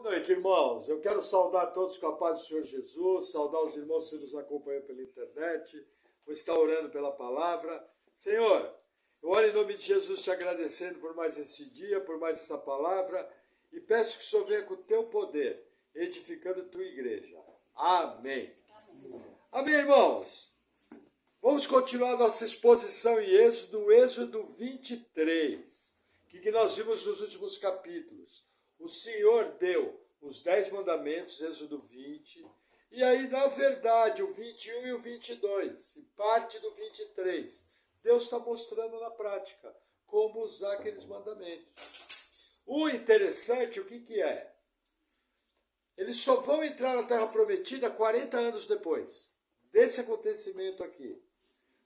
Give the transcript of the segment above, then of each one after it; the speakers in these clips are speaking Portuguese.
Boa noite, irmãos. Eu quero saudar todos com a paz do Senhor Jesus, saudar os irmãos que nos acompanham pela internet, vou estar orando pela palavra. Senhor, eu oro em nome de Jesus te agradecendo por mais esse dia, por mais essa palavra, e peço que o Senhor venha com o teu poder, edificando a tua igreja. Amém. Amém, irmãos. Vamos continuar nossa exposição em Êxodo 23, que nós vimos nos últimos capítulos. O Senhor deu os 10 mandamentos, Êxodo 20, e aí, na verdade, o 21 e o 22, e parte do 23, Deus está mostrando na prática como usar aqueles mandamentos. O interessante, o que é? Eles só vão entrar na Terra Prometida 40 anos depois desse acontecimento aqui.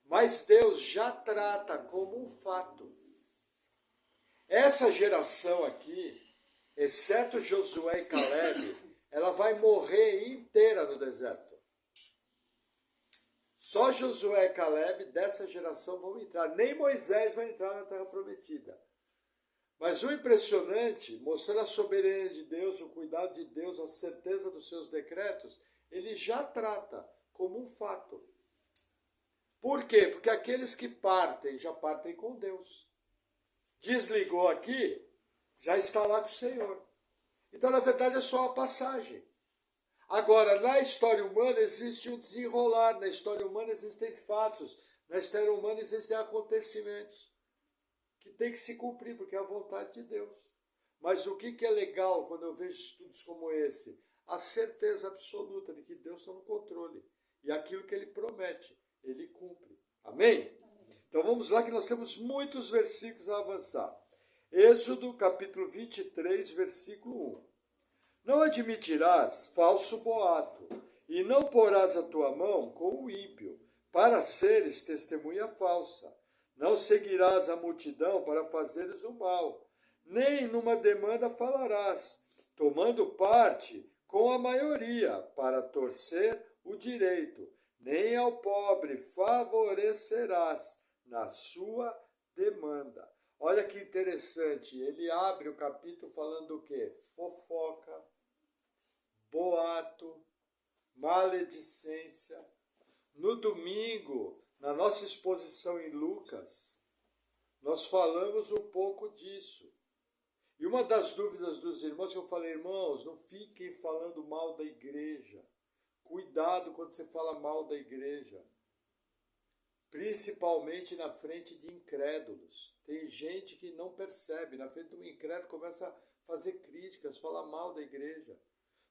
Mas Deus já trata como um fato. Essa geração aqui, exceto Josué e Caleb, ela vai morrer inteira no deserto. Só Josué e Caleb dessa geração vão entrar. Nem Moisés vai entrar na Terra Prometida. Mas o impressionante, mostrando a soberania de Deus, o cuidado de Deus, a certeza dos seus decretos, ele já trata como um fato. Por quê? Porque aqueles que partem, já partem com Deus. Desligou aqui, já está lá com o Senhor. Então, na verdade, é só uma passagem. Agora, na história humana existe um desenrolar, na história humana existem fatos, na história humana existem acontecimentos que tem que se cumprir, porque é a vontade de Deus. Mas o que é legal quando eu vejo estudos como esse? A certeza absoluta de que Deus está no controle. E aquilo que Ele promete, Ele cumpre. Amém? Então vamos lá que nós temos muitos versículos a avançar. Êxodo capítulo 23, versículo 1. Não admitirás falso boato, e não porás a tua mão com o ímpio, para seres testemunha falsa. Não seguirás a multidão para fazeres o mal, nem numa demanda falarás, tomando parte com a maioria para torcer o direito, nem ao pobre favorecerás na sua demanda. Olha que interessante, ele abre o capítulo falando do quê? Fofoca, boato, maledicência. No domingo, na nossa exposição em Lucas, nós falamos um pouco disso. E uma das dúvidas dos irmãos que eu falei, irmãos, não fiquem falando mal da igreja. Cuidado quando você fala mal da igreja. Principalmente na frente de incrédulos. Tem gente que não percebe, na frente de um incrédulo começa a fazer críticas, falar mal da igreja.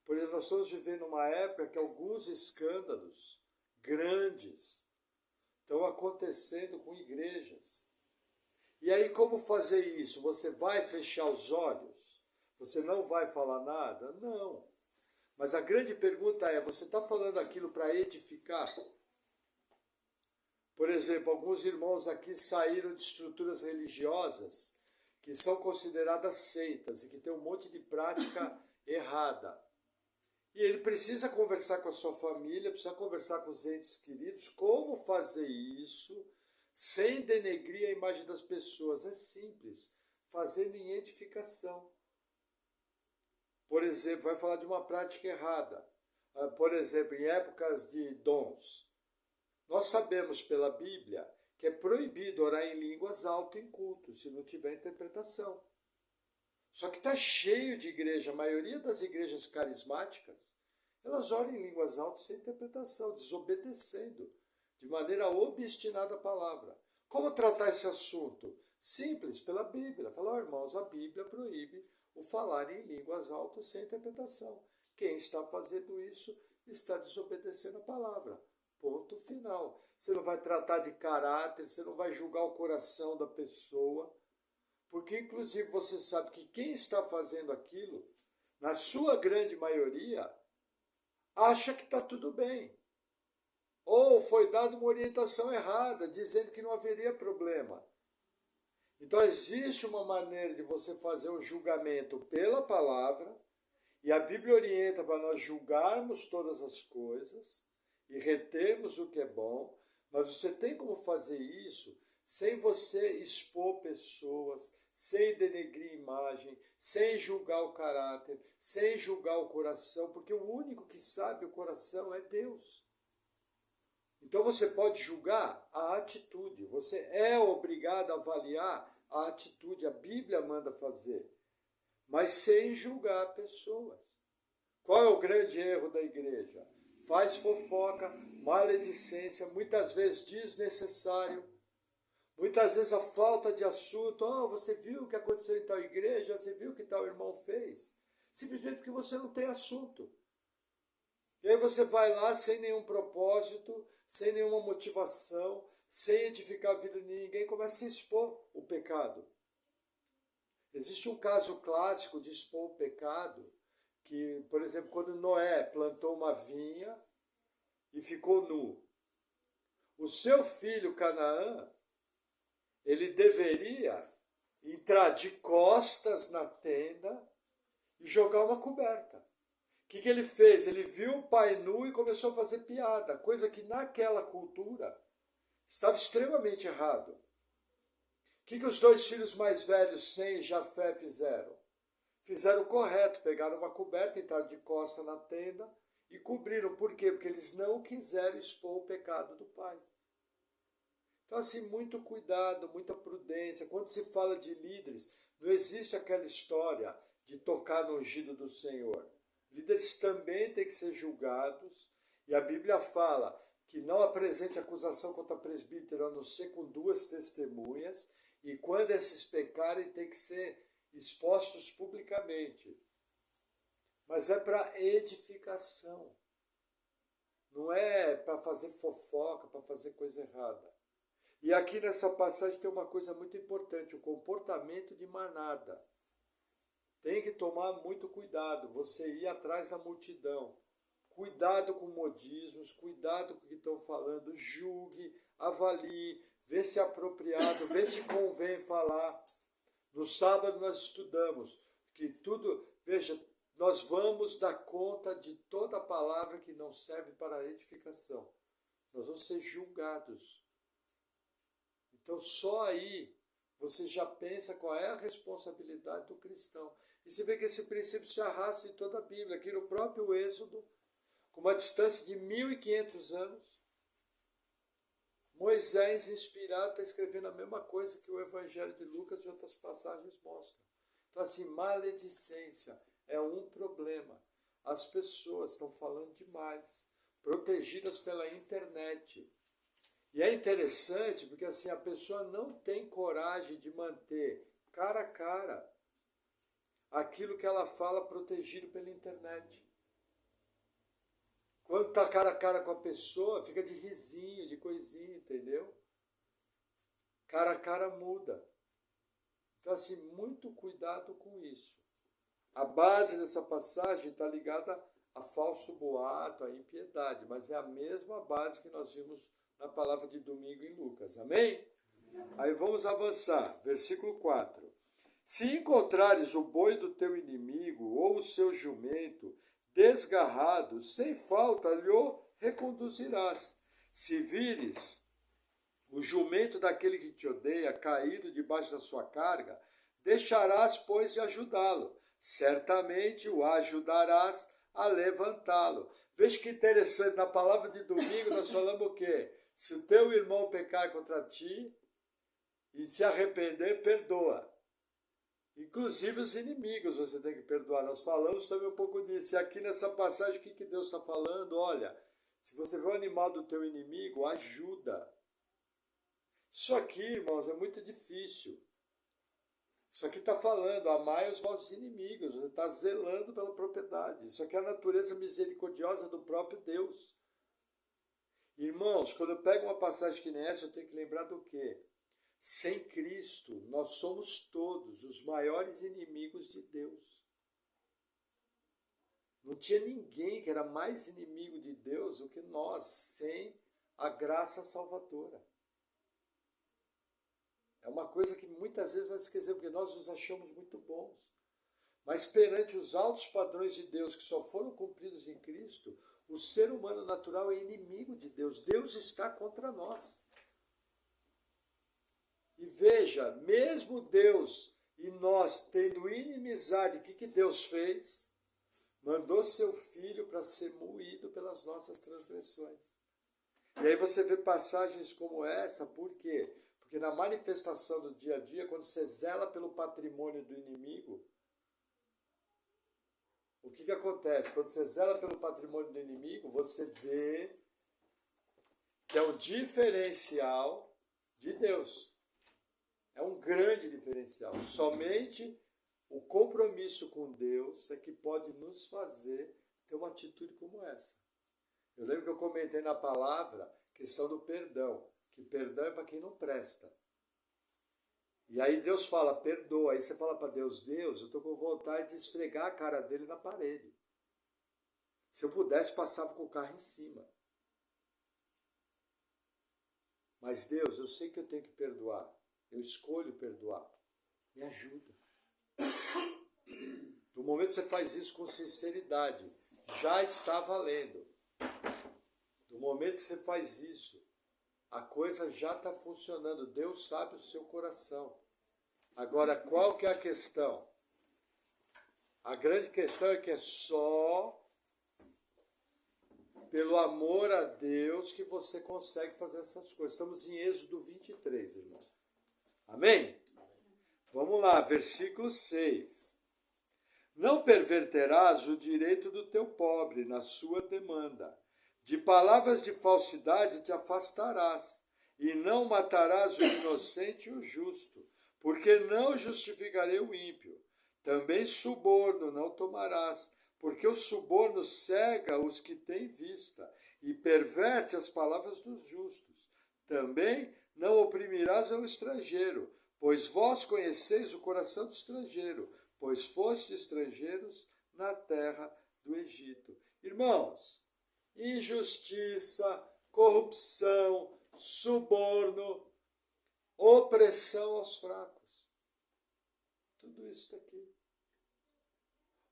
Por exemplo, nós estamos vivendo uma época que alguns escândalos grandes estão acontecendo com igrejas. E aí, como fazer isso? Você vai fechar os olhos? Você não vai falar nada? Não. Mas a grande pergunta é, você está falando aquilo para edificar? Por exemplo, alguns irmãos aqui saíram de estruturas religiosas que são consideradas seitas e que têm um monte de prática errada. E ele precisa conversar com a sua família, precisa conversar com os entes queridos, como fazer isso sem denegrir a imagem das pessoas. É simples, fazendo em edificação. Por exemplo, vai falar de uma prática errada. Por exemplo, em épocas de dons. Nós sabemos pela Bíblia que é proibido orar em línguas alto em culto, se não tiver interpretação. Só que está cheio de igreja, a maioria das igrejas carismáticas, elas oram em línguas altas sem interpretação, desobedecendo de maneira obstinada a palavra. Como tratar esse assunto? Simples, pela Bíblia. Falar, irmãos, a Bíblia proíbe o falar em línguas altas sem interpretação. Quem está fazendo isso está desobedecendo a palavra. Ponto final. Você não vai tratar de caráter, você não vai julgar o coração da pessoa, porque inclusive você sabe que quem está fazendo aquilo, na sua grande maioria, acha que está tudo bem. Ou foi dada uma orientação errada, dizendo que não haveria problema. Então existe uma maneira de você fazer um julgamento pela palavra, e a Bíblia orienta para nós julgarmos todas as coisas e retermos o que é bom, mas você tem como fazer isso sem você expor pessoas, sem denegrir imagem, sem julgar o caráter, sem julgar o coração, porque o único que sabe o coração é Deus. Então você pode julgar a atitude, você é obrigado a avaliar a atitude, a Bíblia manda fazer, mas sem julgar pessoas. Qual é o grande erro da igreja? Faz fofoca, maledicência, muitas vezes desnecessário, muitas vezes a falta de assunto. Oh, você viu o que aconteceu em tal igreja? Você viu o que tal irmão fez? Simplesmente porque você não tem assunto. E aí você vai lá sem nenhum propósito, sem nenhuma motivação, sem edificar a vida de ninguém, e começa a expor o pecado. Existe um caso clássico de expor o pecado, que, por exemplo, quando Noé plantou uma vinha e ficou nu, o seu filho Canaã, ele deveria entrar de costas na tenda e jogar uma coberta. O que ele fez? Ele viu o pai nu e começou a fazer piada, coisa que naquela cultura estava extremamente errado. O que os dois filhos mais velhos, Sem e Jafé, fizeram? Fizeram o correto, pegaram uma coberta, entraram de costas na tenda e cobriram. Por quê? Porque eles não quiseram expor o pecado do pai. Então, assim, muito cuidado, muita prudência. Quando se fala de líderes, não existe aquela história de tocar no ungido do Senhor. Líderes também têm que ser julgados, e a Bíblia fala que não apresente acusação contra presbítero, a não ser com 2 testemunhas, e quando esses pecarem, tem que ser expostos publicamente. Mas é para edificação. Não é para fazer fofoca, para fazer coisa errada. E aqui nessa passagem tem uma coisa muito importante, o comportamento de manada. Tem que tomar muito cuidado, você ir atrás da multidão. Cuidado com modismos, cuidado com o que estão falando, julgue, avalie, vê se é apropriado, vê se convém falar. No sábado nós estudamos que tudo, veja, nós vamos dar conta de toda a palavra que não serve para a edificação. Nós vamos ser julgados. Então só aí você já pensa qual é a responsabilidade do cristão. E você vê que esse princípio se arrasta em toda a Bíblia. Aqui no próprio Êxodo, com uma distância de 1500 anos, Moisés, inspirado, está escrevendo a mesma coisa que o Evangelho de Lucas e outras passagens mostram. Então, assim, maledicência é um problema. As pessoas estão falando demais, protegidas pela internet. E é interessante porque assim, a pessoa não tem coragem de manter cara a cara aquilo que ela fala protegido pela internet. Quando está cara a cara com a pessoa, fica de risinho, de coisinha, entendeu? Cara a cara muda. Então, assim, muito cuidado com isso. A base dessa passagem está ligada a falso boato, a impiedade, mas é a mesma base que nós vimos na palavra de domingo em Lucas. Amém? Aí vamos avançar. Versículo 4. Se encontrares o boi do teu inimigo ou o seu jumento desgarrado, sem falta lhe reconduzirás. Se vires o jumento daquele que te odeia caído debaixo da sua carga, deixarás, pois, de ajudá-lo. Certamente o ajudarás a levantá-lo. Veja que interessante, na palavra de domingo nós falamos o quê? Se o teu irmão pecar contra ti e se arrepender, perdoa. Inclusive os inimigos você tem que perdoar. Nós falamos também um pouco disso. E aqui nessa passagem, o que Deus está falando? Olha, se você vê o animal do teu inimigo, ajuda. Isso aqui, irmãos, é muito difícil. Isso aqui está falando, amai os vossos inimigos. Você está zelando pela propriedade. Isso aqui é a natureza misericordiosa do próprio Deus. Irmãos, quando eu pego uma passagem que nem essa, eu tenho que lembrar do quê? Sem Cristo, nós somos todos os maiores inimigos de Deus. Não tinha ninguém que era mais inimigo de Deus do que nós, sem a graça salvadora. É uma coisa que muitas vezes nós esquecemos, porque nós nos achamos muito bons. Mas perante os altos padrões de Deus que só foram cumpridos em Cristo, o ser humano natural é inimigo de Deus. Deus está contra nós. E veja, mesmo Deus E nós, tendo inimizade, o que Deus fez? Mandou seu Filho para ser moído pelas nossas transgressões. E aí você vê passagens como essa, por quê? Porque na manifestação do dia a dia, quando você zela pelo patrimônio do inimigo, o que acontece? Quando você zela pelo patrimônio do inimigo, você vê que é um diferencial de Deus. É um grande diferencial. Somente o compromisso com Deus é que pode nos fazer ter uma atitude como essa. Eu lembro que eu comentei na palavra a questão do perdão, que perdão é para quem não presta. E aí Deus fala, perdoa. Aí você fala para Deus, Deus, eu estou com vontade de esfregar a cara dele na parede. Se eu pudesse, passava com o carro em cima. Mas Deus, eu sei que eu tenho que perdoar. Eu escolho perdoar. Me ajuda. No momento que você faz isso com sinceridade, já está valendo. No momento que você faz isso, a coisa já está funcionando. Deus sabe o seu coração. Agora, qual que é a questão? A grande questão é que é só pelo amor a Deus que você consegue fazer essas coisas. Estamos em Êxodo 23, irmãos. Amém? Vamos lá, versículo 6. Não perverterás o direito do teu pobre na sua demanda. De palavras de falsidade te afastarás, e não matarás o inocente e o justo, porque não justificarei o ímpio. Também suborno não tomarás, porque o suborno cega os que têm vista, e perverte as palavras dos justos. Também não oprimirás ao estrangeiro, pois vós conheceis o coração do estrangeiro, pois fostes estrangeiros na terra do Egito. Irmãos, injustiça, corrupção, suborno, opressão aos fracos. Tudo isso está aqui.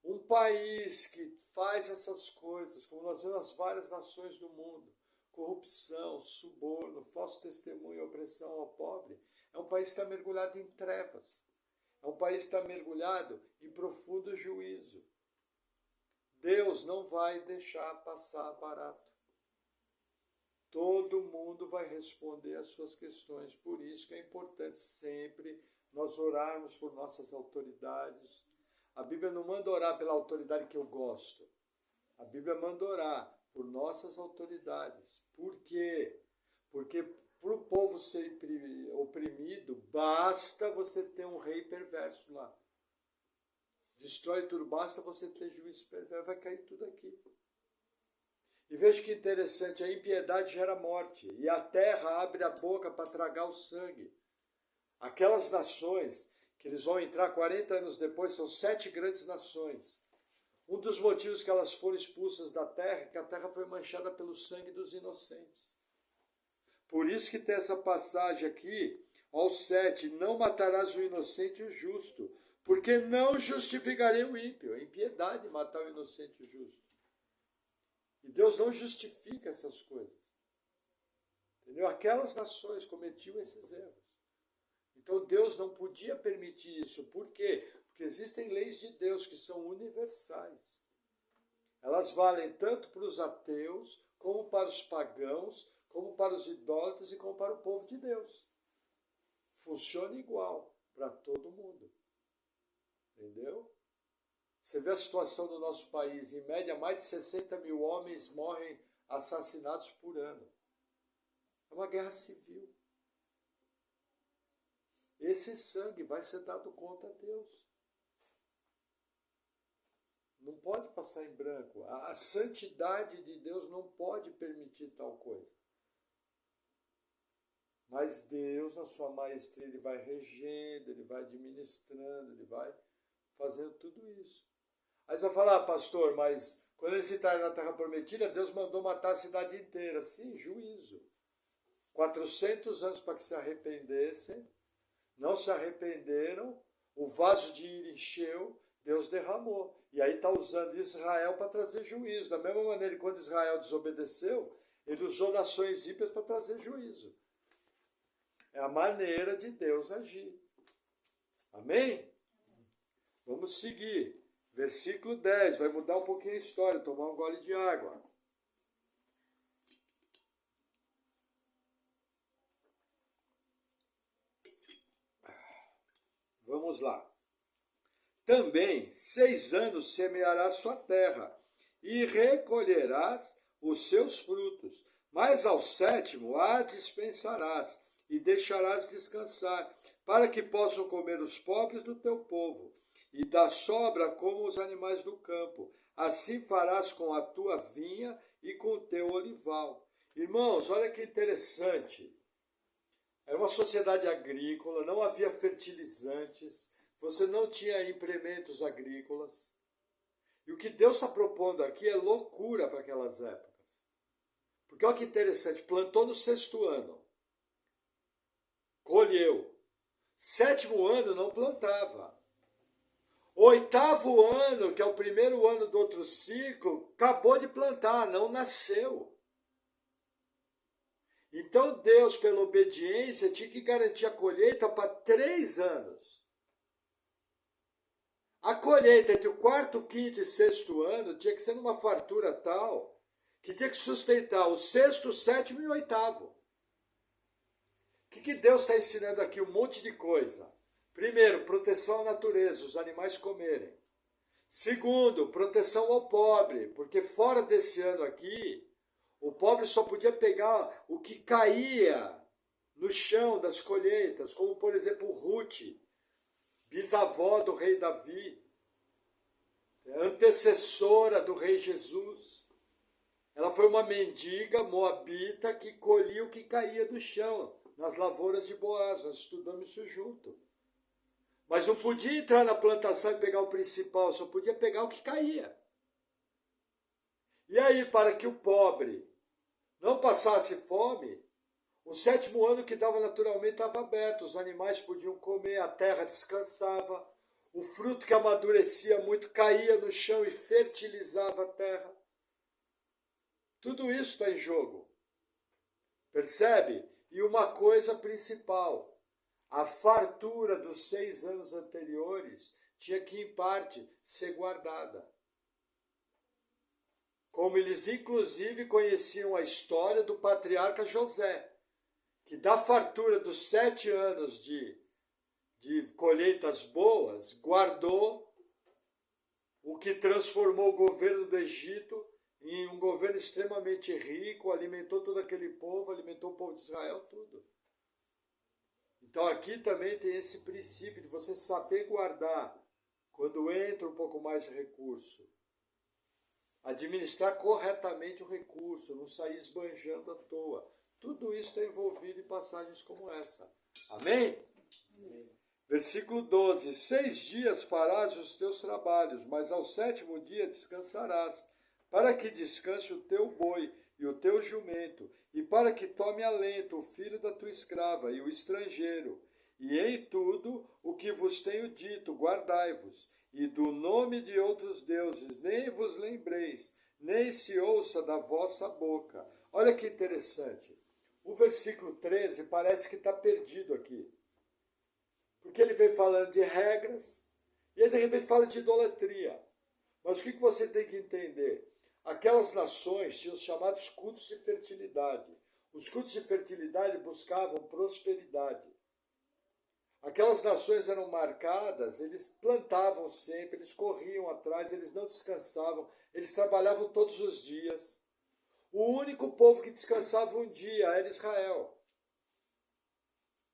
Um país que faz essas coisas, como nós vemos nas várias nações do mundo, corrupção, suborno, falso testemunho e opressão ao pobre, é um país que está mergulhado em trevas. É um país que está mergulhado em profundo juízo. Deus não vai deixar passar barato. Todo mundo vai responder às suas questões. Por isso que é importante sempre nós orarmos por nossas autoridades. A Bíblia não manda orar pela autoridade que eu gosto. A Bíblia manda orar por nossas autoridades. Por quê? Porque para o povo ser oprimido, basta você ter um rei perverso lá. Destrói tudo, basta você ter juízo perverso, vai cair tudo aqui. E veja que interessante, a impiedade gera morte, e a terra abre a boca para tragar o sangue. Aquelas nações que eles vão entrar 40 anos depois, são 7 grandes nações. Um dos motivos que elas foram expulsas da terra é que a terra foi manchada pelo sangue dos inocentes. Por isso que tem essa passagem aqui, ao 7, não matarás o inocente e o justo, porque não justificarei o ímpio. É impiedade matar o inocente e o justo. E Deus não justifica essas coisas. Entendeu? Aquelas nações cometiam esses erros. Então Deus não podia permitir isso. Por quê? Porque existem leis de Deus que são universais. Elas valem tanto para os ateus, como para os pagãos, como para os idólatras e como para o povo de Deus. Funciona igual para todo mundo. Entendeu? Você vê a situação do nosso país, em média mais de 60 mil homens morrem assassinados por ano. É uma guerra civil. Esse sangue vai ser dado conta a Deus. Não pode passar em branco. A santidade de Deus não pode permitir tal coisa. Mas Deus, na sua maestria, Ele vai regendo, Ele vai administrando, Ele vai fazendo tudo isso. Aí você vai falar, pastor, mas quando eles entraram na Terra Prometida, Deus mandou matar a cidade inteira. Sim, juízo. 400 anos para que se arrependessem, não se arrependeram, o vaso de ira encheu, Deus derramou. E aí está usando Israel para trazer juízo. Da mesma maneira que quando Israel desobedeceu, ele usou nações ímpias para trazer juízo. É a maneira de Deus agir. Amém? Vamos seguir. Versículo 10, vai mudar um pouquinho a história, tomar um gole de água. Vamos lá. Também 6 anos semearás sua terra, e recolherás os seus frutos. Mas ao 7º a dispensarás, e deixarás descansar, para que possam comer os pobres do teu povo, e da sobra como os animais do campo. Assim farás com a tua vinha e com o teu olival. Irmãos, olha que interessante. Era uma sociedade agrícola, não havia fertilizantes, você não tinha implementos agrícolas. E o que Deus está propondo aqui é loucura para aquelas épocas. Porque olha que interessante, plantou no 6º ano, colheu. 7º ano não plantava. 8º ano, que é o primeiro ano do outro ciclo, acabou de plantar, não nasceu. Então Deus, pela obediência, tinha que garantir a colheita para 3 anos. A colheita entre o 4º, 5º e 6º ano tinha que ser numa fartura tal que tinha que sustentar o 6º, 7º e o 8º. O que Deus está ensinando aqui? Um monte de coisa. Primeiro, proteção à natureza, os animais comerem. Segundo, proteção ao pobre, porque fora desse ano aqui, o pobre só podia pegar o que caía no chão das colheitas, como por exemplo Ruth, bisavó do rei Davi, antecessora do rei Jesus. Ela foi uma mendiga moabita que colhia o que caía do chão, nas lavouras de Boaz. Nós estudamos isso junto. Mas não podia entrar na plantação e pegar o principal, só podia pegar o que caía. E aí, para que o pobre não passasse fome, o 7º ano que dava naturalmente estava aberto, os animais podiam comer, a terra descansava, o fruto que amadurecia muito caía no chão e fertilizava a terra. Tudo isso está em jogo. Percebe? E uma coisa principal, a fartura dos 6 anos anteriores tinha que, em parte, ser guardada. Como eles, inclusive, conheciam a história do patriarca José, que da fartura dos 7 anos de colheitas boas, guardou o que transformou o governo do Egito em um governo extremamente rico, alimentou todo aquele povo, alimentou o povo de Israel, tudo. Então aqui também tem esse princípio de você saber guardar quando entra um pouco mais de recurso. Administrar corretamente o recurso, não sair esbanjando à toa. Tudo isso está envolvido em passagens como essa. Amém? Amém. Versículo 12. 6 dias farás os teus trabalhos, mas ao 7º dia descansarás, para que descanse o teu boi e o teu jumento, e para que tome alento o filho da tua escrava e o estrangeiro. E em tudo o que vos tenho dito, guardai-vos, e do nome de outros deuses nem vos lembreis, nem se ouça da vossa boca. Olha que interessante. O versículo 13 parece que está perdido aqui. Porque ele vem falando de regras, e aí de repente fala de idolatria. Mas o que você tem que entender? Aquelas nações tinham os chamados cultos de fertilidade. Os cultos de fertilidade buscavam prosperidade. Aquelas nações eram marcadas, eles plantavam sempre, eles corriam atrás, eles não descansavam, eles trabalhavam todos os dias. O único povo que descansava um dia era Israel.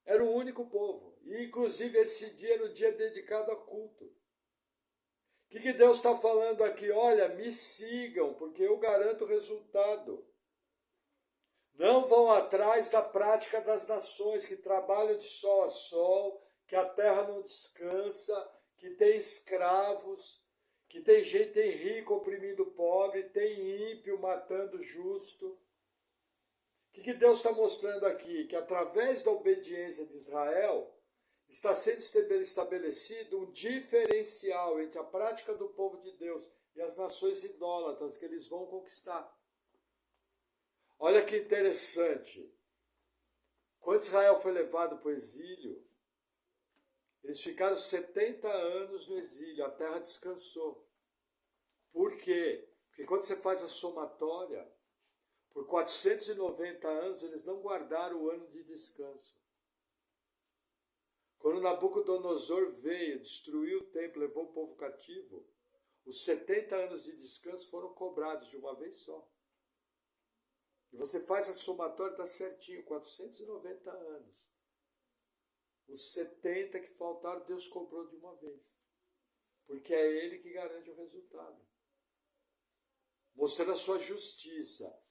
Era o único povo. E inclusive esse dia era o dia dedicado a culto. O que Deus está falando aqui? Olha, me sigam, porque eu garanto o resultado. Não vão atrás da prática das nações que trabalham de sol a sol, que a terra não descansa, que tem escravos, que tem gente, tem rico oprimindo o pobre, tem ímpio matando o justo. O que Deus está mostrando aqui? Que através da obediência de Israel, está sendo estabelecido um diferencial entre a prática do povo de Deus e as nações idólatras que eles vão conquistar. Olha que interessante. Quando Israel foi levado para o exílio, Eles ficaram 70 anos no exílio, a terra descansou. Por quê? Porque quando você faz a somatória, por 490 anos eles não guardaram o ano de descanso. Quando Nabucodonosor veio, destruiu o templo, levou o povo cativo, os 70 anos de descanso foram cobrados de uma vez só. E você faz a somatória, dá certinho, 490 anos. Os 70 que faltaram, Deus cobrou de uma vez. Porque é Ele que garante o resultado. Mostrando a sua justiça.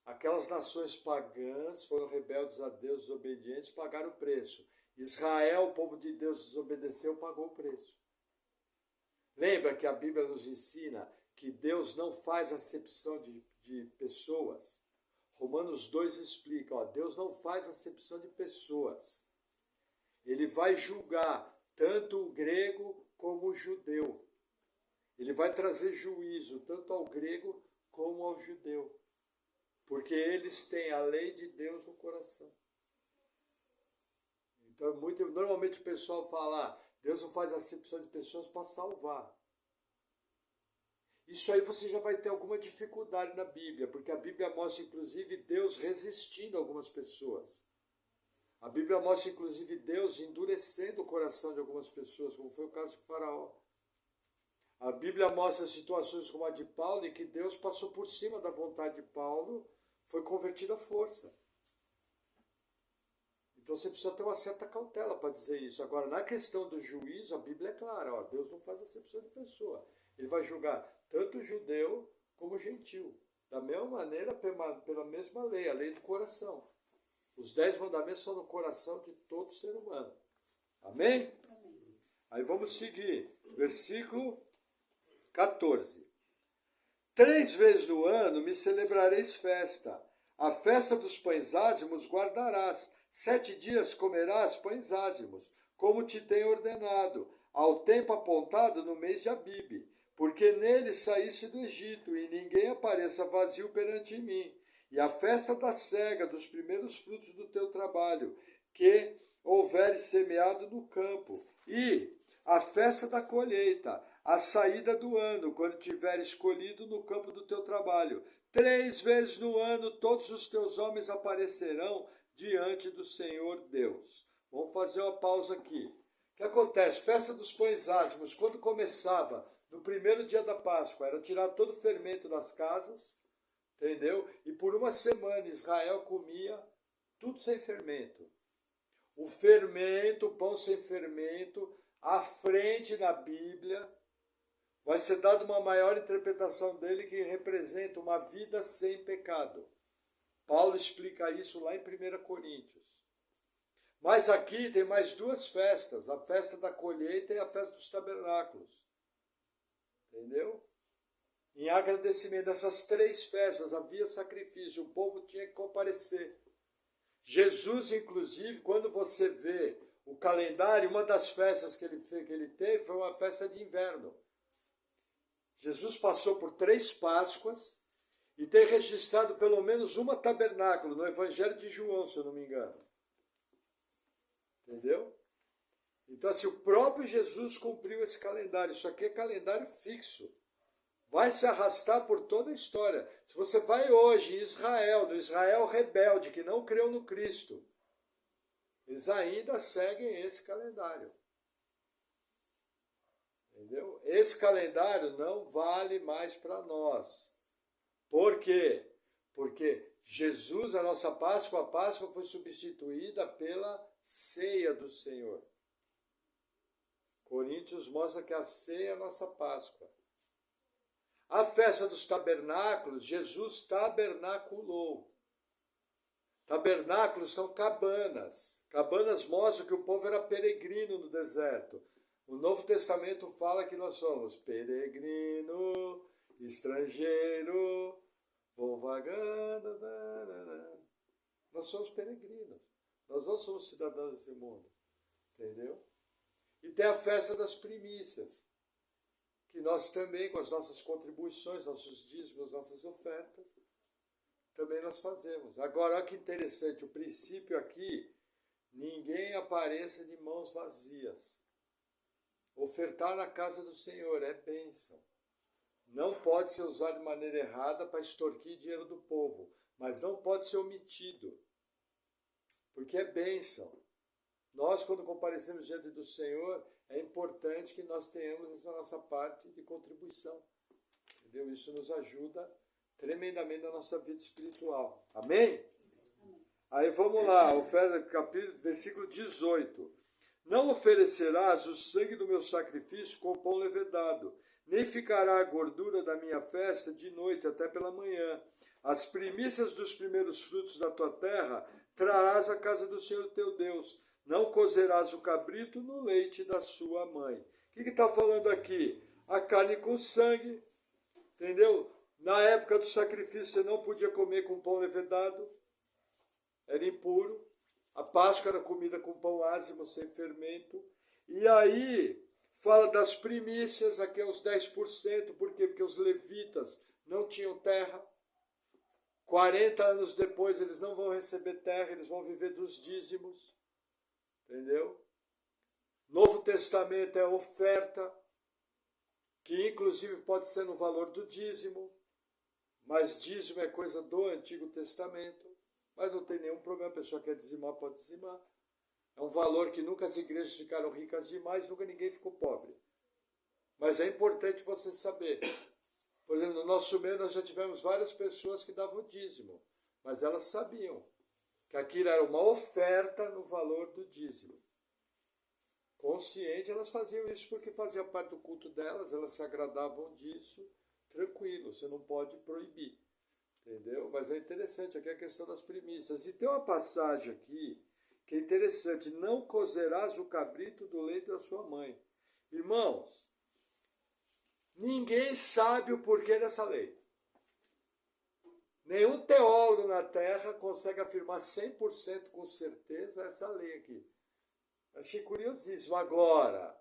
Aquelas nações pagãs foram rebeldes a Deus, desobedientes, pagaram o preço. Israel, o povo de Deus, desobedeceu, pagou o preço. Lembra que a Bíblia nos ensina que Deus não faz acepção de pessoas? Romanos 2 explica, Deus não faz acepção de pessoas. Ele vai julgar tanto o grego como o judeu. Ele vai trazer juízo tanto ao grego como ao judeu. Porque eles têm a lei de Deus no coração. Então, normalmente o pessoal fala, Deus não faz acepção de pessoas para salvar. Isso aí você já vai ter alguma dificuldade na Bíblia, porque a Bíblia mostra, inclusive, Deus resistindo a algumas pessoas. A Bíblia mostra, inclusive, Deus endurecendo o coração de algumas pessoas, como foi o caso de Faraó. A Bíblia mostra situações como a de Paulo, em que Deus passou por cima da vontade de Paulo, foi convertido à força. Então você precisa ter uma certa cautela para dizer isso. Agora, na questão do juízo, a Bíblia é clara, Deus não faz acepção de pessoa. Ele vai julgar tanto o judeu como o gentil. Da mesma maneira, pela mesma lei, a lei do coração. Os 10 mandamentos são no coração de todo ser humano. Amém? Amém. Aí vamos seguir. Versículo 14. 3 vezes no ano me celebrareis festa. A festa dos pães ázimos guardarás. 7 dias comerás pães ázimos, como te tenho ordenado, ao tempo apontado no mês de Abibe, porque nele saíste do Egito, e ninguém apareça vazio perante mim. E a festa da cega, dos primeiros frutos do teu trabalho, que houveres semeado no campo. E a festa da colheita, a saída do ano, quando tiveres colhido no campo do teu trabalho. 3 vezes no ano todos os teus homens aparecerão diante do Senhor Deus. Vamos fazer uma pausa aqui. O que acontece? Festa dos pães ázimos, quando começava no primeiro dia da Páscoa, era tirar todo o fermento das casas, entendeu? E por uma semana Israel comia tudo sem fermento. O fermento, o pão sem fermento, à frente na Bíblia, vai ser dada uma maior interpretação dele que representa uma vida sem pecado. Paulo explica isso lá em 1 Coríntios. Mas aqui tem mais 2 festas, a festa da colheita e a festa dos tabernáculos. Entendeu? Em agradecimento dessas 3 festas havia sacrifício, o povo tinha que comparecer. Jesus, inclusive, quando você vê o calendário, uma das festas que ele teve foi uma festa de inverno. Jesus passou por 3 Páscoas e tem registrado pelo menos uma tabernáculo no Evangelho de João, se eu não me engano. Entendeu? Então, assim, o próprio Jesus cumpriu esse calendário. Isso aqui é calendário fixo. Vai se arrastar por toda a história. Se você vai hoje em Israel, no Israel rebelde, que não creu no Cristo, eles ainda seguem esse calendário. Entendeu? Esse calendário não vale mais para nós. Por quê? Porque Jesus, a nossa Páscoa, a Páscoa foi substituída pela ceia do Senhor. Coríntios mostra que a ceia é a nossa Páscoa. A festa dos tabernáculos, Jesus tabernaculou. Tabernáculos são cabanas. Cabanas mostram que o povo era peregrino no deserto. O Novo Testamento fala que nós somos peregrino, estrangeiro, vou vagando. Nós somos peregrinos. Nós não somos cidadãos desse mundo. Entendeu? E tem a festa das primícias, que nós também, com as nossas contribuições, nossos dízimos, nossas ofertas, também nós fazemos. Agora, olha que interessante, o princípio aqui, ninguém apareça de mãos vazias. Ofertar na casa do Senhor é bênção. Não pode ser usado de maneira errada para extorquir dinheiro do povo, mas não pode ser omitido, porque é bênção. Nós, quando comparecemos diante do Senhor, é importante que nós tenhamos essa nossa parte de contribuição. Entendeu? Isso nos ajuda tremendamente na nossa vida espiritual. Amém? Aí vamos lá, versículo 18. Não oferecerás o sangue do meu sacrifício com pão levedado, nem ficará a gordura da minha festa de noite até pela manhã. As primícias dos primeiros frutos da tua terra trarás à casa do Senhor teu Deus. Não cozerás o cabrito no leite da sua mãe. O que está falando aqui? A carne com sangue, entendeu? Na época do sacrifício você não podia comer com pão levedado, era impuro. A Páscoa era comida com pão ázimo, sem fermento. E aí fala das primícias, aqui é os 10%, por quê? Porque os levitas não tinham terra. 40 anos depois eles não vão receber terra, eles vão viver dos dízimos. Entendeu? Novo Testamento é oferta, que inclusive pode ser no valor do dízimo, mas dízimo é coisa do Antigo Testamento, mas não tem nenhum problema, a pessoa quer dizimar, pode dizimar. É um valor que nunca as igrejas ficaram ricas demais, nunca ninguém ficou pobre. Mas é importante você saber. Por exemplo, no nosso meio nós já tivemos várias pessoas que davam dízimo, mas elas sabiam que aquilo era uma oferta no valor do dízimo. Consciente, elas faziam isso porque fazia parte do culto delas, elas se agradavam disso, tranquilo, você não pode proibir, entendeu? Mas é interessante, aqui é a questão das primícias. E tem uma passagem aqui que é interessante, não cozerás o cabrito do leite da sua mãe. Irmãos, ninguém sabe o porquê dessa lei. Nenhum teólogo na Terra consegue afirmar 100% com certeza essa lei aqui. Achei curiosíssimo. Agora,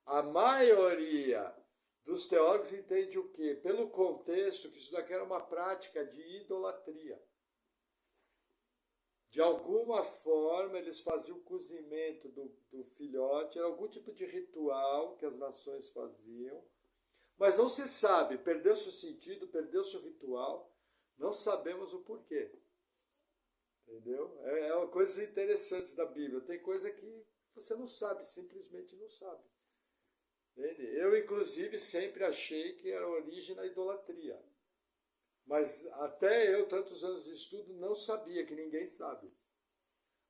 a maioria dos teólogos entende o quê? Pelo contexto, que isso daqui era uma prática de idolatria. De alguma forma, eles faziam o cozimento do filhote, era algum tipo de ritual que as nações faziam, mas não se sabe, perdeu-se o sentido, perdeu-se o ritual, não sabemos o porquê. Entendeu? É coisas interessantes da Bíblia. Tem coisa que você não sabe, simplesmente não sabe. Entende? Eu, inclusive, sempre achei que era origem da idolatria. Mas até eu, tantos anos de estudo, não sabia, que ninguém sabe.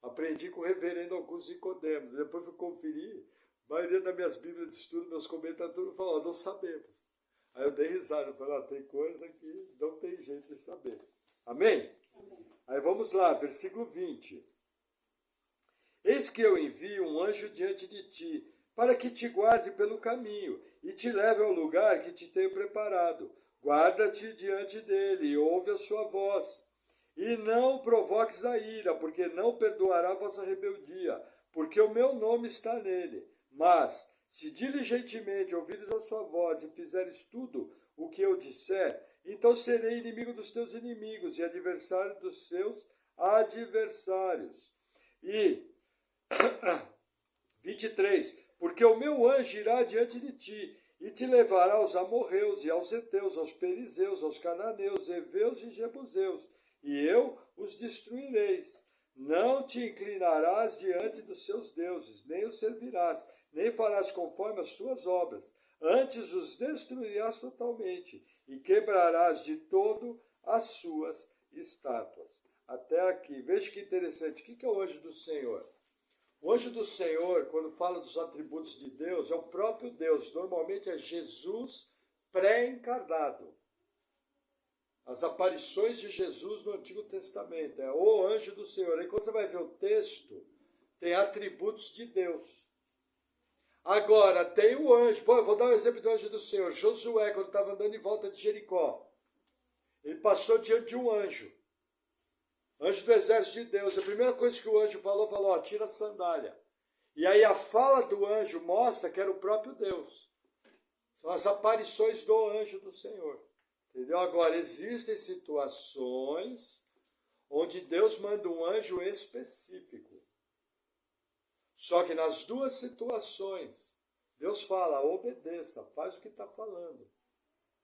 Aprendi com o reverendo Augusto Nicodemos. Depois fui conferir, a maioria das minhas bíblias de estudo, meus comentadores falaram, não sabemos. Aí eu dei risada, falei, tem coisa que não tem jeito de saber. Amém? Amém. Aí vamos lá, versículo 20. Eis que eu envio um anjo diante de ti, para que te guarde pelo caminho, e te leve ao lugar que te tenho preparado. Guarda-te diante dele, e ouve a sua voz. E não provoques a ira, porque não perdoará a vossa rebeldia, porque o meu nome está nele. Mas, se diligentemente ouvires a sua voz e fizeres tudo o que eu disser, então serei inimigo dos teus inimigos e adversário dos seus adversários. E 23. Porque o meu anjo irá diante de ti, e te levará aos amorreus, e aos heteus, aos perizeus, aos cananeus, heveus e jebuseus, e eu os destruireis. Não te inclinarás diante dos seus deuses, nem os servirás, nem farás conforme as tuas obras. Antes os destruirás totalmente, e quebrarás de todo as suas estátuas. Até aqui. Veja que interessante. O que é o anjo do Senhor? O anjo do Senhor, quando fala dos atributos de Deus, é o próprio Deus. Normalmente é Jesus pré-encarnado. As aparições de Jesus no Antigo Testamento. É o anjo do Senhor. Aí quando você vai ver o texto, tem atributos de Deus. Agora, tem o anjo. Pô, eu vou dar um exemplo do anjo do Senhor. Josué, quando estava andando em volta de Jericó, ele passou diante de um anjo. Anjo do exército de Deus. A primeira coisa que o anjo falou, ó, tira a sandália. E aí a fala do anjo mostra que era o próprio Deus. São as aparições do anjo do Senhor. Entendeu? Agora, existem situações onde Deus manda um anjo específico. Só que nas duas situações, Deus fala, obedeça, faz o que está falando.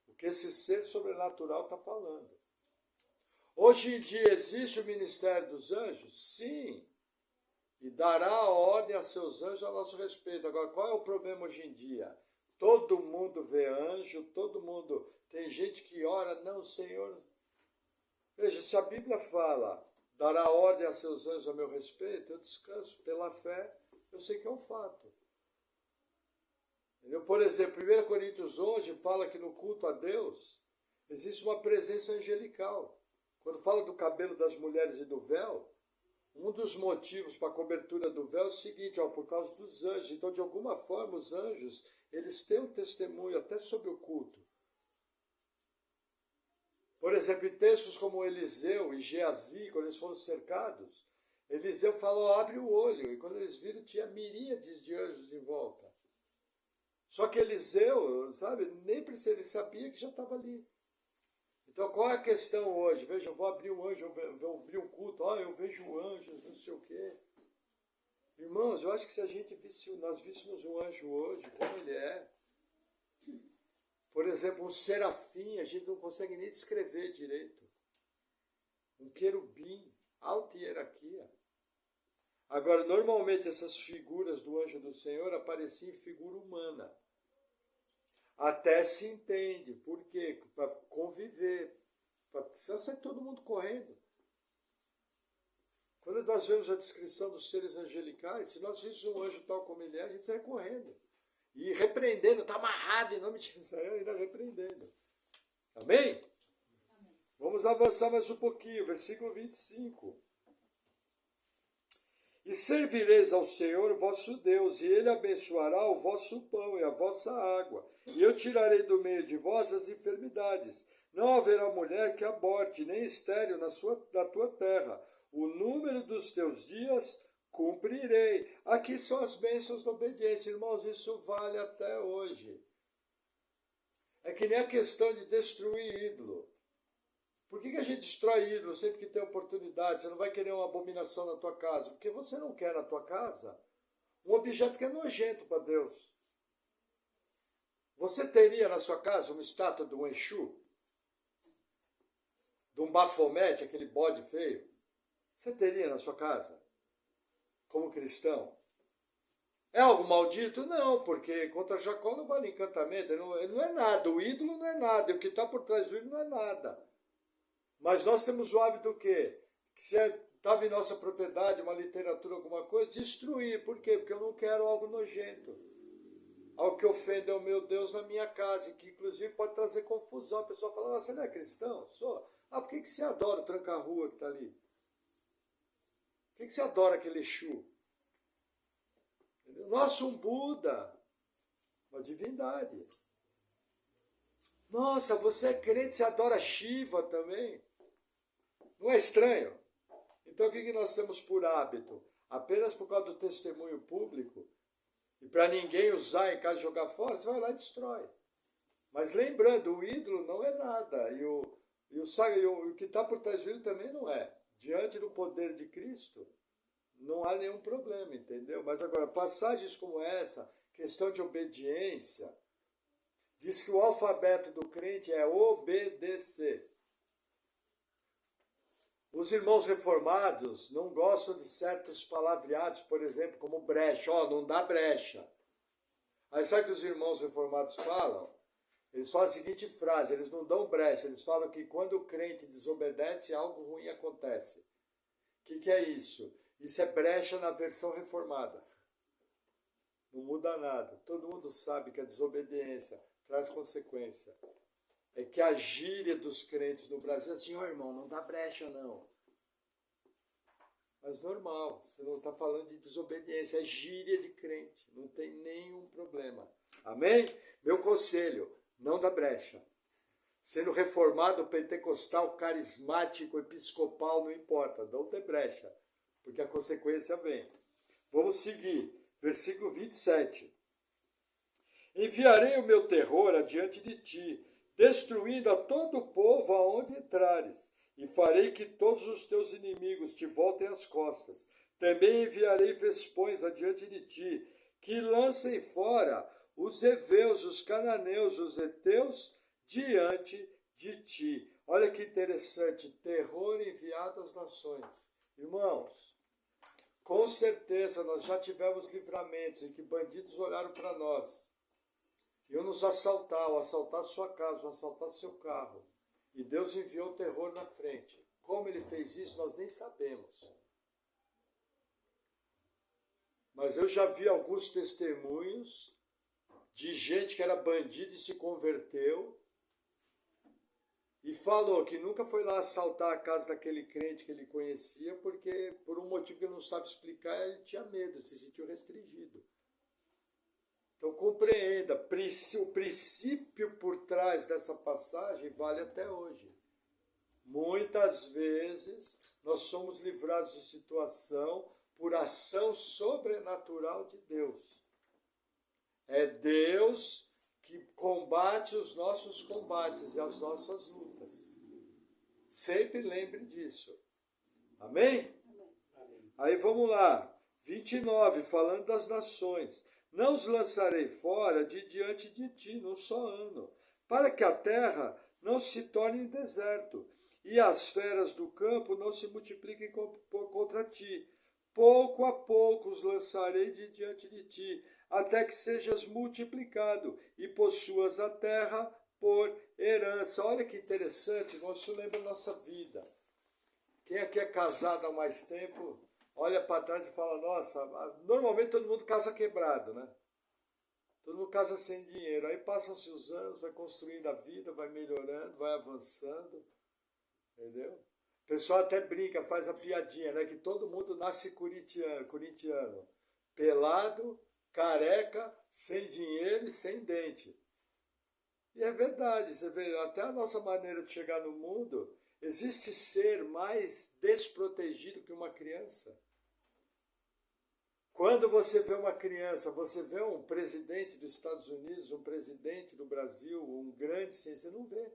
O que esse ser sobrenatural está falando. Hoje em dia existe o ministério dos anjos? Sim. E dará ordem a seus anjos a nosso respeito. Agora, qual é o problema hoje em dia? Todo mundo vê anjo, todo mundo... Tem gente que ora, não, Senhor... Veja, se a Bíblia fala, dará ordem a seus anjos a meu respeito, eu descanso pela fé, eu sei que é um fato. Entendeu? Por exemplo, 1 Coríntios 11 fala que no culto a Deus existe uma presença angelical. Quando fala do cabelo das mulheres e do véu, um dos motivos para a cobertura do véu é o seguinte, por causa dos anjos. Então, de alguma forma, os anjos, eles têm um testemunho até sobre o culto. Por exemplo, em textos como Eliseu e Geazi, quando eles foram cercados, Eliseu falou, abre o olho. E quando eles viram, tinha miríades de anjos em volta. Só que Eliseu, sabe, nem precisa, ele sabia que já estava ali. Então, qual é a questão hoje? Veja, eu vou abrir um anjo, eu vou abrir um culto, eu vejo anjos, não sei o quê. Irmãos, eu acho que se a gente nós víssemos um anjo hoje, como ele é, por exemplo, um serafim, a gente não consegue nem descrever direito. Um querubim, alta hierarquia. Agora, normalmente essas figuras do anjo do Senhor apareciam em figura humana. Até se entende. Por quê? Para conviver. Senão sai todo mundo correndo. Quando nós vemos a descrição dos seres angelicais, se nós vimos um anjo tal como ele é, a gente sai correndo. E repreendendo, está amarrado em nome de Israel, ainda repreendendo. Amém? Amém? Vamos avançar mais um pouquinho, versículo 25. E servireis ao Senhor vosso Deus, e ele abençoará o vosso pão e a vossa água. E eu tirarei do meio de vós as enfermidades. Não haverá mulher que aborte, nem estéril na tua terra. O número dos teus dias cumprirei. Aqui são as bênçãos da obediência. Irmãos, isso vale até hoje. É que nem a questão de destruir ídolo. Por que a gente destrói ídolo sempre que tem oportunidade? Você não vai querer uma abominação na tua casa. Porque você não quer na tua casa um objeto que é nojento para Deus. Você teria na sua casa uma estátua de um Exu? De um Bafomete, aquele bode feio? Você teria na sua casa? Como cristão? É algo maldito? Não, porque contra Jacó não vale encantamento, ele não é nada, o ídolo não é nada, e o que está por trás do ídolo não é nada. Mas nós temos o hábito do quê? Que se estava em nossa propriedade, uma literatura, alguma coisa, destruir. Por quê? Porque eu não quero algo nojento. Algo que ofenda ao meu Deus na minha casa, e que inclusive pode trazer confusão. A pessoa fala, você não é cristão? Sou. Por que você adora o tranca-rua que está ali? Por que você adora aquele Exu? Nossa, um Buda, uma divindade. Nossa, você é crente, você adora Shiva também? Não é estranho? Então o que nós temos por hábito? Apenas por causa do testemunho público, e para ninguém usar em casa de jogar fora, você vai lá e destrói. Mas lembrando, o ídolo não é nada, e o que está por trás do ídolo também não é. Diante do poder de Cristo, não há nenhum problema, entendeu? Mas agora, passagens como essa, questão de obediência, diz que o alfabeto do crente é obedecer. Os irmãos reformados não gostam de certos palavreados, por exemplo, como brecha. Não dá brecha. Aí sabe o que os irmãos reformados falam? Eles falam a seguinte frase, eles não dão brecha, eles falam que quando o crente desobedece, algo ruim acontece. O que é isso? Isso é brecha na versão reformada. Não muda nada. Todo mundo sabe que a desobediência traz consequência. É que a gíria dos crentes no Brasil é assim, irmão, não dá brecha não. Mas normal, você não está falando de desobediência, é gíria de crente, não tem nenhum problema. Amém? Meu conselho, não dá brecha. Sendo reformado, pentecostal, carismático, episcopal, não importa, não tem brecha, porque a consequência vem. Vamos seguir, versículo 27. Enviarei o meu terror adiante de ti, destruindo a todo o povo aonde entrares, e farei que todos os teus inimigos te voltem as costas. Também enviarei vespões adiante de ti, que lancem fora os heveus, os cananeus, os heteus, diante de ti. Olha que interessante, terror enviado às nações. Irmãos, com certeza nós já tivemos livramentos em que bandidos olharam para nós. Iam nos assaltar, ou assaltar sua casa, ou assaltar seu carro. E Deus enviou o terror na frente. Como ele fez isso, nós nem sabemos. Mas eu já vi alguns testemunhos de gente que era bandido e se converteu e falou que nunca foi lá assaltar a casa daquele crente que ele conhecia porque, por um motivo que ele não sabe explicar, ele tinha medo, se sentiu restringido. Então compreenda, o princípio por trás dessa passagem vale até hoje. Muitas vezes nós somos livrados de situação por ação sobrenatural de Deus. É Deus que combate os nossos combates e as nossas lutas. Sempre lembre disso. Amém? Amém. Aí vamos lá. 29, falando das nações. Não os lançarei fora de diante de ti num só ano, para que a terra não se torne deserto, e as feras do campo não se multipliquem contra ti. Pouco a pouco os lançarei de diante de ti, até que sejas multiplicado, e possuas a terra por herança. Olha que interessante, isso lembra a nossa vida. Quem aqui é casado há mais tempo, olha para trás e fala, nossa, normalmente todo mundo casa quebrado, né? Todo mundo casa sem dinheiro. Aí passam-se os anos, vai construindo a vida, vai melhorando, vai avançando. Entendeu? O pessoal até brinca, faz a piadinha, né? Que todo mundo nasce corintiano. Pelado, careca, sem dinheiro e sem dente. E é verdade, você vê, até a nossa maneira de chegar no mundo, existe ser mais desprotegido que uma criança. Quando você vê uma criança, você vê um presidente dos Estados Unidos, um presidente do Brasil, um grande sim, você não vê.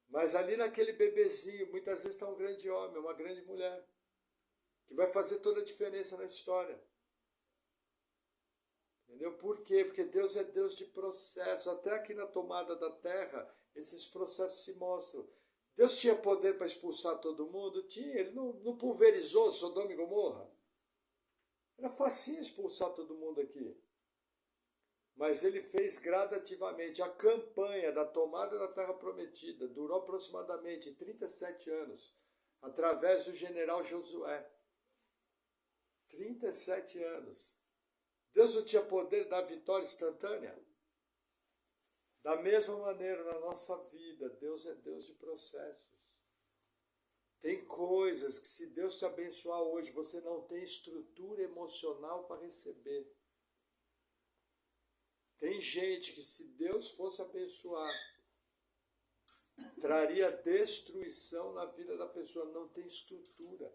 Mas ali naquele bebezinho, muitas vezes está um grande homem, uma grande mulher, que vai fazer toda a diferença na história. Entendeu? Por quê? Porque Deus é Deus de processos. Até aqui na tomada da terra, esses processos se mostram. Deus tinha poder para expulsar todo mundo? Tinha. Ele não pulverizou Sodoma e Gomorra. Era facinho expulsar todo mundo aqui. Mas ele fez gradativamente. A campanha da tomada da terra prometida durou aproximadamente 37 anos, através do general Josué. 37 anos. Deus não tinha poder da vitória instantânea? Da mesma maneira, na nossa vida, Deus é Deus de processos. Tem coisas que, se Deus te abençoar hoje, você não tem estrutura emocional para receber. Tem gente que, se Deus fosse abençoar, traria destruição na vida da pessoa, não tem estrutura.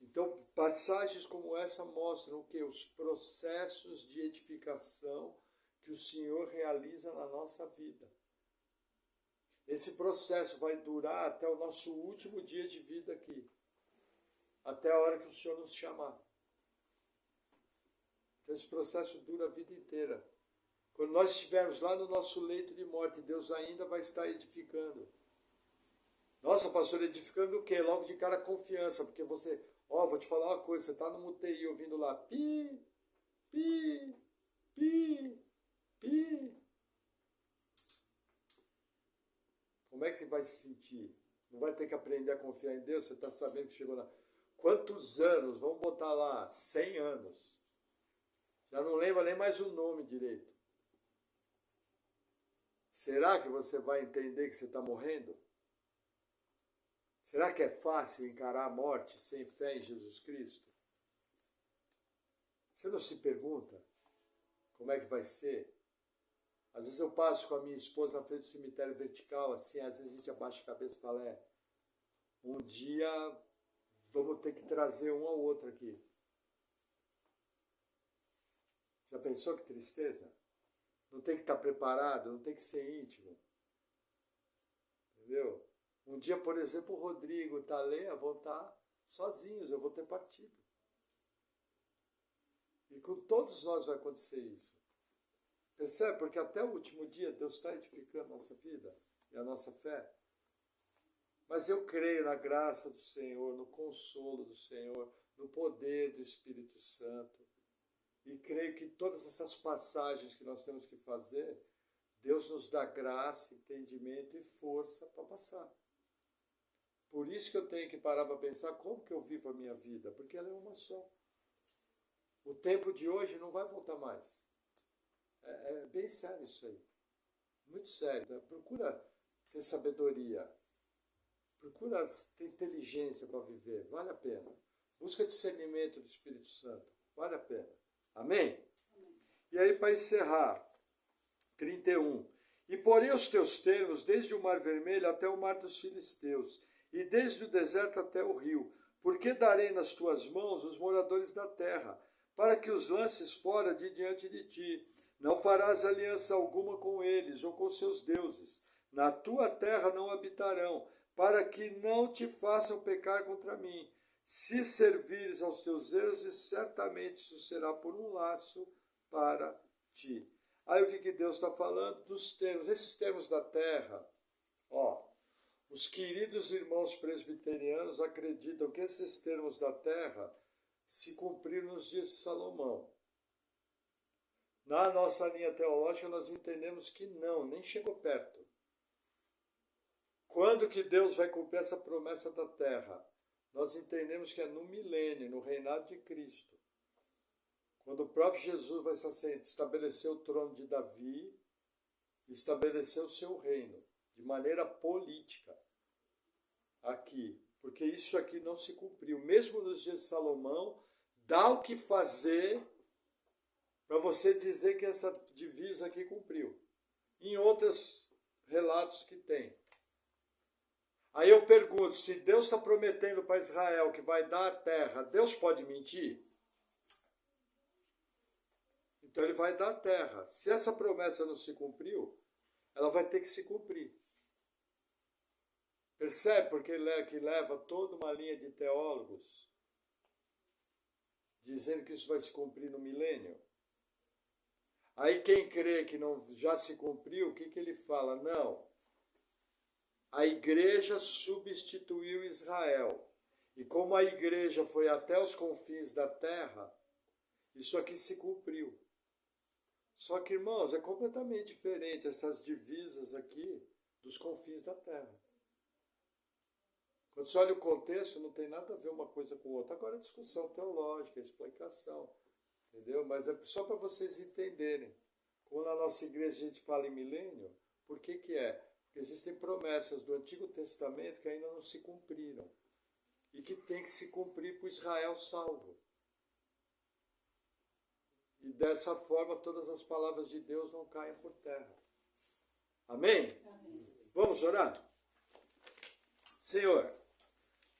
Então, passagens como essa mostram o quê? Os processos de edificação que o Senhor realiza na nossa vida. Esse processo vai durar até o nosso último dia de vida aqui. Até a hora que o Senhor nos chamar. Então, esse processo dura a vida inteira. Quando nós estivermos lá no nosso leito de morte, Deus ainda vai estar edificando. Nossa, pastor, edificando o quê? Logo de cara, confiança, porque você... vou te falar uma coisa, você está no UTI ouvindo lá, pi, pi, pi, pi. Como é que vai se sentir? Não vai ter que aprender a confiar em Deus? Você está sabendo que chegou lá. Quantos anos? Vamos botar lá, 100 anos. Já não lembra nem mais o nome direito. Será que você vai entender que você está morrendo? Será que é fácil encarar a morte sem fé em Jesus Cristo? Você não se pergunta como é que vai ser? Às vezes eu passo com a minha esposa na frente do cemitério vertical, assim, às vezes a gente abaixa a cabeça e fala, um dia vamos ter que trazer um ao outro aqui. Já pensou que tristeza? Não tem que estar preparado, não tem que ser íntimo. Entendeu? Um dia, por exemplo, o Rodrigo e o Thalia vão estar sozinhos, eu vou ter partido. E com todos nós vai acontecer isso. Percebe? Porque até o último dia Deus está edificando a nossa vida e a nossa fé. Mas eu creio na graça do Senhor, no consolo do Senhor, no poder do Espírito Santo. E creio que todas essas passagens que nós temos que fazer, Deus nos dá graça, entendimento e força para passar. Por isso que eu tenho que parar para pensar como que eu vivo a minha vida, porque ela é uma só. O tempo de hoje não vai voltar mais. É bem sério isso aí. Muito sério. Procura ter sabedoria. Procura ter inteligência para viver. Vale a pena. Busca discernimento do Espírito Santo. Vale a pena. Amém? Amém. E aí, para encerrar, 31. E porei os teus termos desde o mar vermelho até o mar dos filisteus, e desde o deserto até o rio, porque darei nas tuas mãos os moradores da terra, para que os lances fora de diante de ti. Não farás aliança alguma com eles ou com seus deuses. Na tua terra não habitarão, para que não te façam pecar contra mim. Se servires aos teus deuses, certamente isso será por um laço para ti. Aí o que Deus está falando? Dos termos, esses termos da terra. Os queridos irmãos presbiterianos acreditam que esses termos da terra se cumpriram nos dias de Salomão. Na nossa linha teológica nós entendemos que não, nem chegou perto. Quando que Deus vai cumprir essa promessa da terra? Nós entendemos que é no milênio, no reinado de Cristo. Quando o próprio Jesus vai estabelecer o trono de Davi, estabelecer o seu reino, de maneira política, aqui. Porque isso aqui não se cumpriu. Mesmo nos dias de Salomão, dá o que fazer para você dizer que essa divisa aqui cumpriu. Em outros relatos que tem. Aí eu pergunto, se Deus está prometendo para Israel que vai dar a terra, Deus pode mentir? Então ele vai dar a terra. Se essa promessa não se cumpriu, ela vai ter que se cumprir. Percebe? Porque que leva toda uma linha de teólogos dizendo que isso vai se cumprir no milênio. Aí quem crê que não já se cumpriu, o que ele fala? Não. A igreja substituiu Israel. E como a igreja foi até os confins da terra, isso aqui se cumpriu. Só que, irmãos, é completamente diferente essas divisas aqui dos confins da terra. Quando você olha o contexto, não tem nada a ver uma coisa com outra. Agora é discussão teológica, explicação, entendeu? Mas é só para vocês entenderem. Como na nossa igreja a gente fala em milênio, por que é? Porque existem promessas do Antigo Testamento que ainda não se cumpriram. E que tem que se cumprir para o Israel salvo. E dessa forma todas as palavras de Deus não caem por terra. Amém? Amém. Vamos orar? Senhor,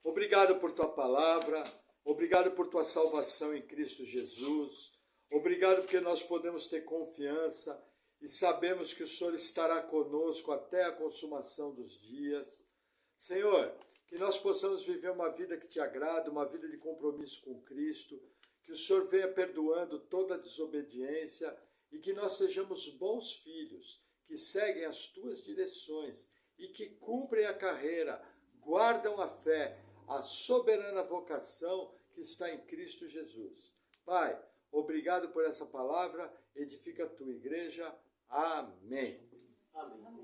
obrigado por tua palavra, obrigado por tua salvação em Cristo Jesus, obrigado porque nós podemos ter confiança e sabemos que o Senhor estará conosco até a consumação dos dias. Senhor, que nós possamos viver uma vida que te agrada, uma vida de compromisso com Cristo, que o Senhor venha perdoando toda a desobediência e que nós sejamos bons filhos, que seguem as tuas direções e que cumprem a carreira, guardam a fé, a soberana vocação que está em Cristo Jesus. Pai, obrigado por essa palavra, edifica a tua igreja. Amém.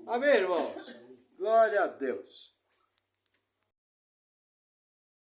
Amém, irmãos. Glória a Deus.